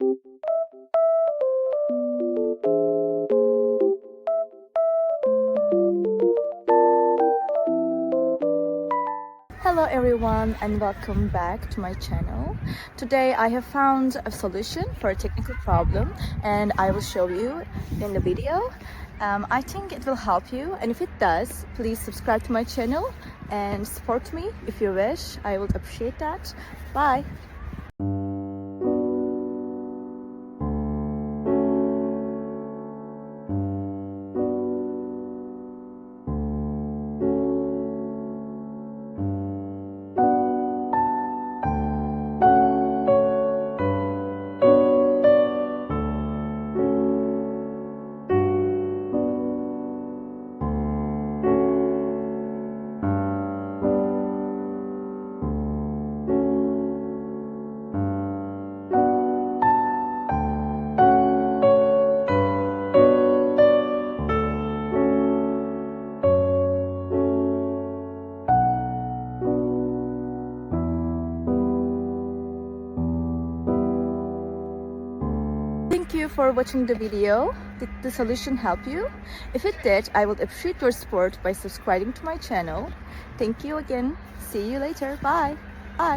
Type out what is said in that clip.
Hello everyone and welcome back to my channel. Today I have found a solution for a technical problem and I will show you in the video. I think it will help you, and if it does, please subscribe to my channel and support me if you wish. I would appreciate that. Bye! Thank you for watching the video. Did the solution help you? If it did, I would appreciate your support by subscribing to my channel. Thank you again. See you later. Bye. Bye.